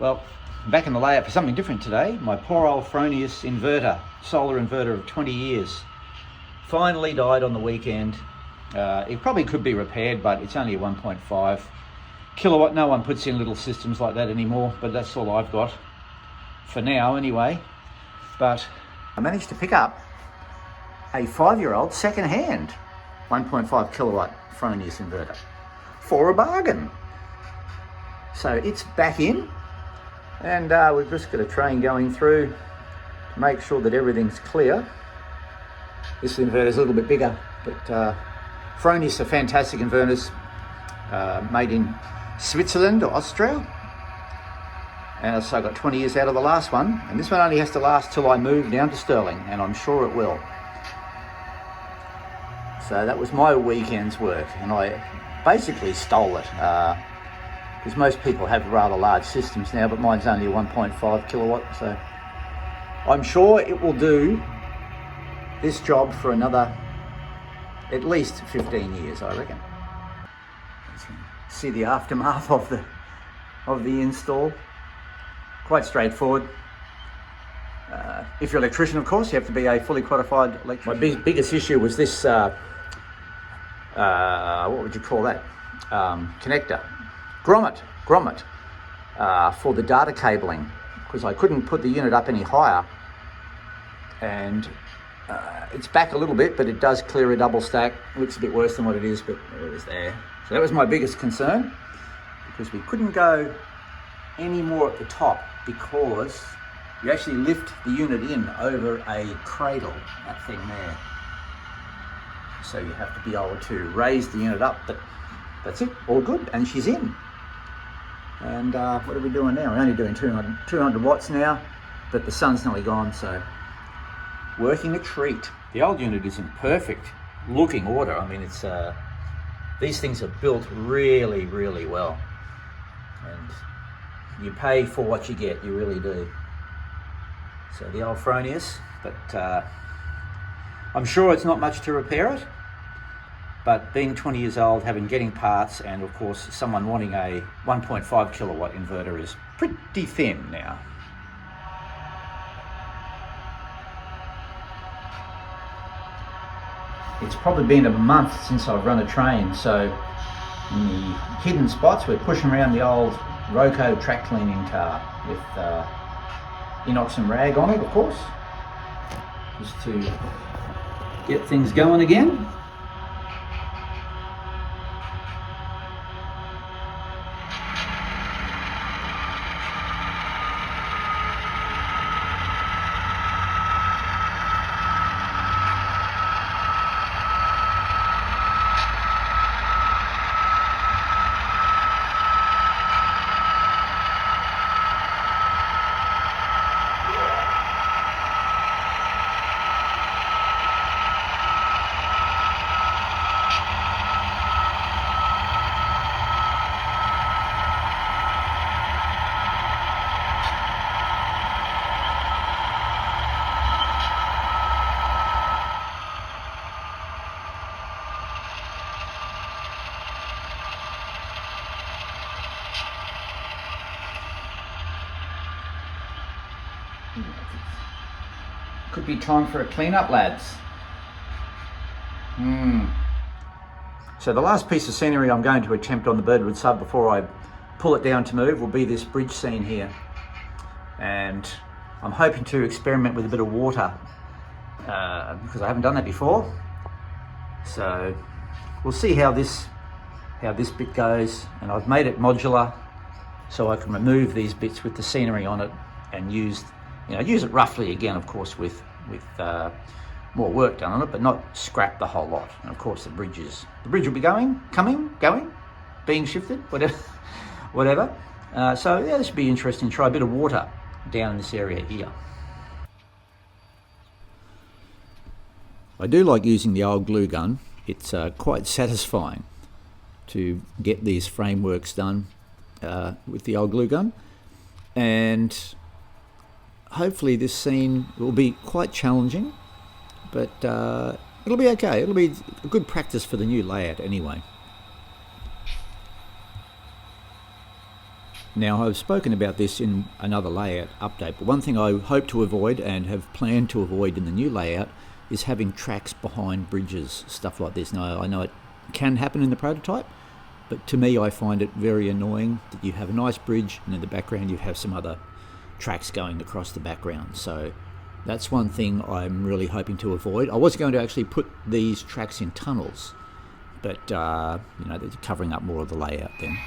Well, I'm back in the layout for something different today. My poor old Fronius inverter, solar inverter of 20 years, finally died on the weekend. It probably could be repaired, but it's only a 1.5 kilowatt. No one puts in little systems like that anymore, but that's all I've got for now anyway. But I managed to pick up a 5-year-old second-hand 1.5 kilowatt Fronius inverter for a bargain. So it's back in, and we've just got a train going through to make sure that everything's clear. This inverter's a little bit bigger, but Fronius are fantastic inverters, made in Switzerland or Austria. And so I got 20 years out of the last one, and this one only has to last till I move down to Stirling, and I'm sure it will. So that was my weekend's work, and I basically stole it, because most people have rather large systems now, but mine's only a 1.5 kilowatt, so I'm sure it will do this job for another at least 15 years, I reckon. See the aftermath of the install. Quite straightforward. If you're an electrician, of course, you have to be a fully qualified electrician. My biggest issue was this, what would you call that? Connector. Grommet, for the data cabling, because I couldn't put the unit up any higher, and it's back a little bit, but it does clear a double stack. It looks a bit worse than what it is, but it was there. So that was my biggest concern, because we couldn't go any more at the top, because you actually lift the unit in over a cradle, that thing there. So you have to be able to raise the unit up, but that's it, all good, and she's in. And what are we doing now? We're only doing 200 watts now, but the sun's nearly gone, so working a treat. The old unit is in perfect looking order. I mean, it's these things are built really, really well, and you pay for what you get, you really do. So the old Fronius, but I'm sure it's not much to repair it. But being 20 years old, getting parts, and of course someone wanting a 1.5 kilowatt inverter is pretty thin now. It's probably been a month since I've run a train, so in the hidden spots we're pushing around the old Roco track cleaning car with inox and rag on it, of course, just to get things going again. Could be time for a clean-up, lads. So the last piece of scenery I'm going to attempt on the Birdwood Sub before I pull it down to move will be this bridge scene here. And I'm hoping to experiment with a bit of water, because I haven't done that before. So we'll see how this bit goes. And I've made it modular, so I can remove these bits with the scenery on it and use it roughly again, of course, with more work done on it, but not scrap the whole lot. And of course the bridge will be going, being shifted, whatever. So yeah, this would be interesting. Try a bit of water down in this area here. I do like using the old glue gun. It's quite satisfying to get these frameworks done with the old glue gun, and hopefully this scene will be quite challenging, but it'll be okay. It'll be a good practice for the new layout anyway. Now, I've spoken about this in another layout update, but one thing I hope to avoid and have planned to avoid in the new layout is having tracks behind bridges, stuff like this. Now, I know it can happen in the prototype, but to me I find it very annoying that you have a nice bridge and in the background you have some other tracks going across the background. So that's one thing I'm really hoping to avoid. I was going to actually put these tracks in tunnels, but you know, they're covering up more of the layout then.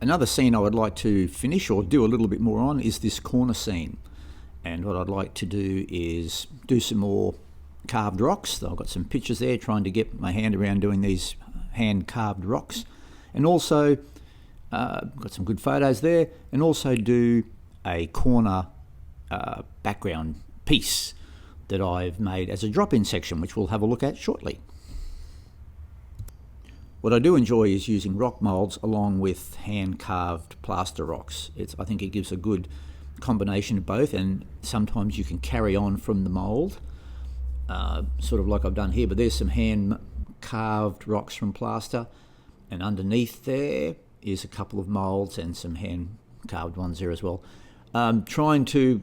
Another scene I would like to finish or do a little bit more on is this corner scene. And what I'd like to do is do some more carved rocks. I've got some pictures there trying to get my hand around doing these hand carved rocks. And also, got some good photos there, and also do a corner background piece that I've made as a drop-in section, which we'll have a look at shortly. What I do enjoy is using rock moulds along with hand-carved plaster rocks. I think it gives a good combination of both, and sometimes you can carry on from the mould, sort of like I've done here, but there's some hand-carved rocks from plaster, and underneath there is a couple of moulds and some hand-carved ones there as well. Trying to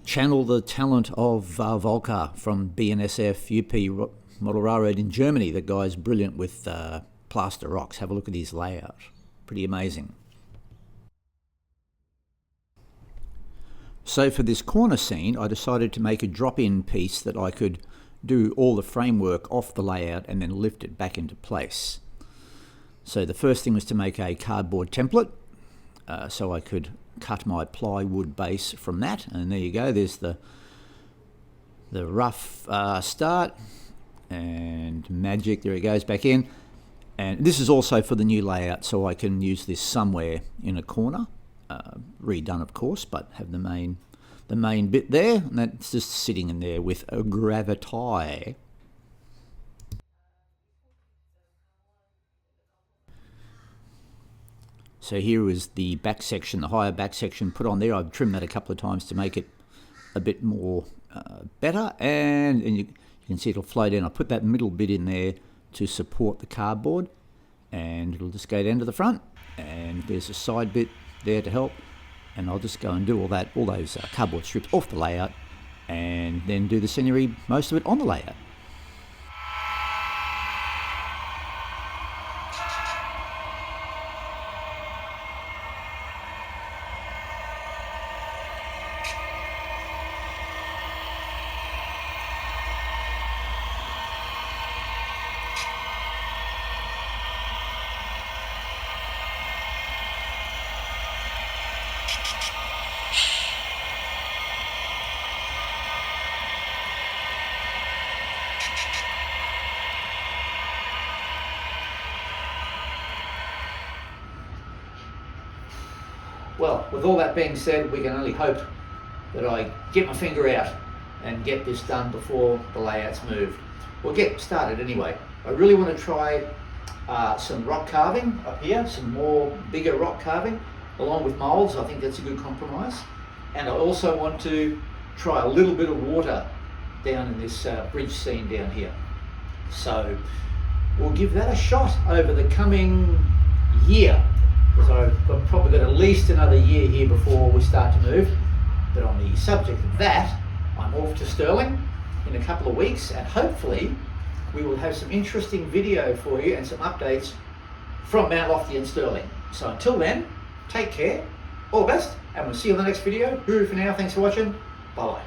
channel the talent of Volker from BNSF UP Model Railroad in Germany. The guy's brilliant with plaster rocks. Have a look at his layout. Pretty amazing. So for this corner scene, I decided to make a drop-in piece that I could do all the framework off the layout and then lift it back into place. So the first thing was to make a cardboard template, so I could cut my plywood base from that. And there you go, there's the rough start. And magic, there it goes back in. And this is also for the new layout, so I can use this somewhere in a corner, redone of course, but have the main bit there, and that's just sitting in there with a gravity. So here is the back section, the higher back section put on there. I've trimmed that a couple of times to make it a bit more better, and you can see it'll flow down. I put that middle bit in there to support the cardboard, and it'll just go down to the front, and there's a side bit there to help, and I'll just go and do all those cardboard strips off the layout, and then do the scenery, most of it on the layout. Well, with all that being said, we can only hope that I get my finger out and get this done before the layout's moved. We'll get started anyway. I really want to try some rock carving up here, some more bigger rock carving, along with moulds. I think that's a good compromise. And I also want to try a little bit of water down in this bridge scene down here. So we'll give that a shot over the coming year. So I've probably got at least another year here before we start to move. But on the subject of that, I'm off to Stirling in a couple of weeks, and hopefully we will have some interesting video for you and some updates from Mount Lofty and Stirling. So until then, take care, all the best, and we'll see you in the next video. Hooroo for now, thanks for watching, bye bye.